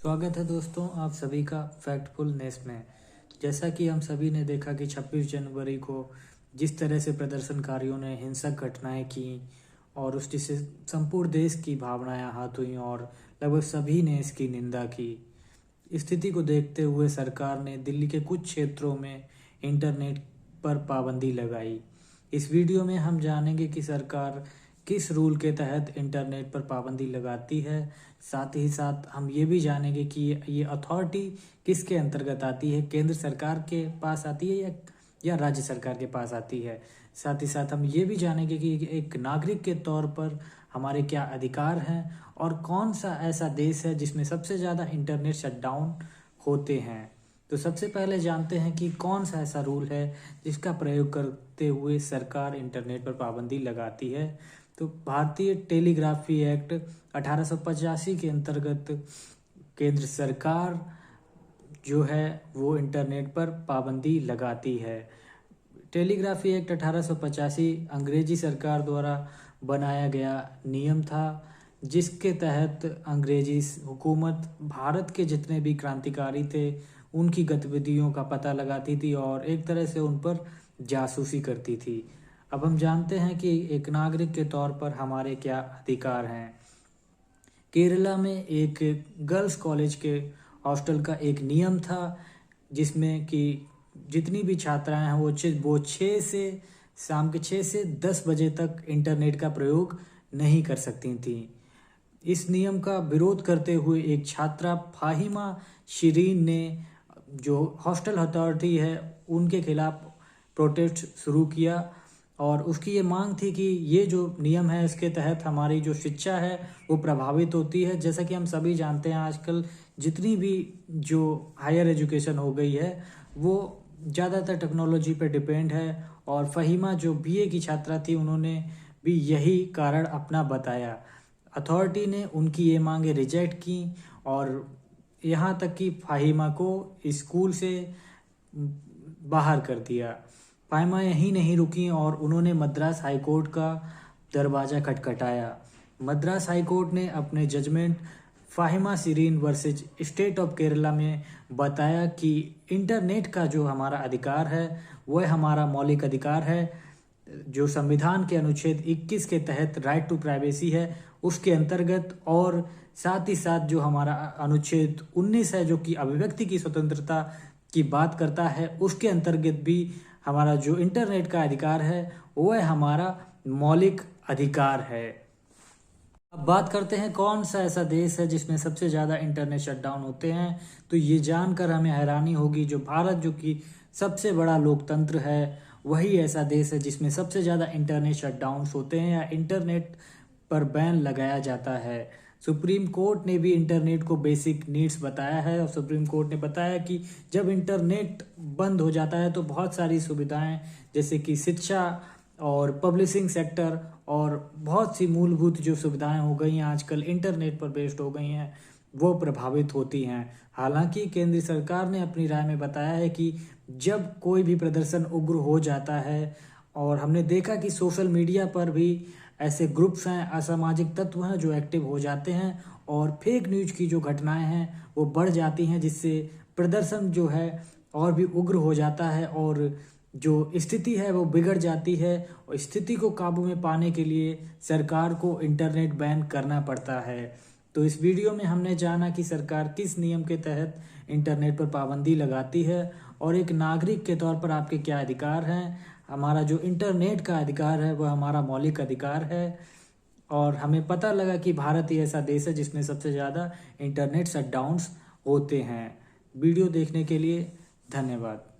स्वागत है दोस्तों आप सभी का फैक्टफुलनेस में। जैसा कि हम सभी ने देखा कि 26 जनवरी को जिस तरह से प्रदर्शनकारियों ने हिंसक घटनाएं की और उससे संपूर्ण देश की भावनाएं आहत हुई और लगभग सभी ने इसकी निंदा की। स्थिति को देखते हुए सरकार ने दिल्ली के कुछ क्षेत्रों में इंटरनेट पर पाबंदी लगाई। इस वीडियो में हम जानेंगे कि सरकार किस रूल के तहत इंटरनेट पर पाबंदी लगाती है। साथ ही साथ हम ये भी जानेंगे कि ये अथॉरिटी किसके अंतर्गत आती है, केंद्र सरकार के पास आती है या राज्य सरकार के पास आती है। साथ ही साथ हम ये भी जानेंगे कि एक नागरिक के तौर पर हमारे क्या अधिकार हैं और कौन सा ऐसा देश है जिसमें सबसे ज़्यादा इंटरनेट शटडाउन होते हैं। तो सबसे पहले जानते हैं कि कौन सा ऐसा रूल है जिसका प्रयोग करते हुए सरकार इंटरनेट पर पाबंदी लगाती है। तो भारतीय टेलीग्राफी एक्ट 1885 के अंतर्गत केंद्र सरकार जो है वो इंटरनेट पर पाबंदी लगाती है। टेलीग्राफी एक्ट 1885 अंग्रेजी सरकार द्वारा बनाया गया नियम था, जिसके तहत अंग्रेजी हुकूमत भारत के जितने भी क्रांतिकारी थे उनकी गतिविधियों का पता लगाती थी और एक तरह से उन पर जासूसी करती थी। अब हम जानते हैं कि एक नागरिक के तौर पर हमारे क्या अधिकार हैं। केरला में एक गर्ल्स कॉलेज के हॉस्टल का एक नियम था जिसमें कि जितनी भी छात्राएं हैं वो 6 से शाम के 6 से 10 बजे तक इंटरनेट का प्रयोग नहीं कर सकती थीं। इस नियम का विरोध करते हुए एक छात्रा फाहिमा शिरीन ने जो हॉस्टल अथॉरिटी है उनके खिलाफ प्रोटेस्ट शुरू किया और उसकी ये मांग थी कि ये जो नियम है इसके तहत हमारी जो शिक्षा है वो प्रभावित होती है। जैसा कि हम सभी जानते हैं आजकल जितनी भी जो हायर एजुकेशन हो गई है वो ज़्यादातर टेक्नोलॉजी पर डिपेंड है और फहीमा जो बीए की छात्रा थी उन्होंने भी यही कारण अपना बताया। अथॉरिटी ने उनकी ये मांगे रिजेक्ट की और यहाँ तक कि फाहिमा को स्कूल से बाहर कर दिया। फाहिमा यहीं नहीं रुकी और उन्होंने मद्रास हाईकोर्ट का दरवाज़ा खटखटाया। मद्रास हाईकोर्ट ने अपने judgement Fahima Shirin versus State of Kerala में बताया कि इंटरनेट का जो हमारा अधिकार है वह हमारा मौलिक अधिकार है, जो संविधान के अनुच्छेद 21 के तहत राइट टू प्राइवेसी है उसके अंतर्गत, और साथ ही साथ जो हमारा अनुच्छेद 19 है जो कि अभिव्यक्ति की स्वतंत्रता की बात करता है उसके अंतर्गत भी हमारा जो इंटरनेट का अधिकार है वह हमारा मौलिक अधिकार है। अब बात करते हैं कौन सा ऐसा देश है जिसमें सबसे ज़्यादा इंटरनेट शटडाउन होते हैं। तो ये जानकर हमें हैरानी होगी, जो भारत जो कि सबसे बड़ा लोकतंत्र है वही ऐसा देश है जिसमें सबसे ज़्यादा इंटरनेट शटडाउन्स होते हैं या इंटरनेट पर बैन लगाया जाता है। सुप्रीम कोर्ट ने भी इंटरनेट को बेसिक नीड्स बताया है और सुप्रीम कोर्ट ने बताया कि जब इंटरनेट बंद हो जाता है तो बहुत सारी सुविधाएं जैसे कि शिक्षा और पब्लिशिंग सेक्टर और बहुत सी मूलभूत जो सुविधाएं हो गई हैं आजकल इंटरनेट पर बेस्ड हो गई हैं वो प्रभावित होती हैं। हालांकि केंद्र सरकार ने अपनी राय में बताया है कि जब कोई भी प्रदर्शन उग्र हो जाता है, और हमने देखा कि सोशल मीडिया पर भी ऐसे ग्रुप्स हैं, असामाजिक तत्व हैं जो एक्टिव हो जाते हैं और फेक न्यूज की जो घटनाएं हैं वो बढ़ जाती हैं, जिससे प्रदर्शन जो है और भी उग्र हो जाता है और जो स्थिति है वो बिगड़ जाती है। और स्थिति को काबू में पाने के लिए सरकार को इंटरनेट बैन करना पड़ता है। तो इस वीडियो में हमने जाना कि सरकार किस नियम के तहत इंटरनेट पर पाबंदी लगाती है और एक नागरिक के तौर पर आपके क्या अधिकार हैं। हमारा जो इंटरनेट का अधिकार है वह हमारा मौलिक अधिकार है और हमें पता लगा कि भारत ही ऐसा देश है जिसमें सबसे ज़्यादा इंटरनेट शटडाउन्स होते हैं। वीडियो देखने के लिए धन्यवाद।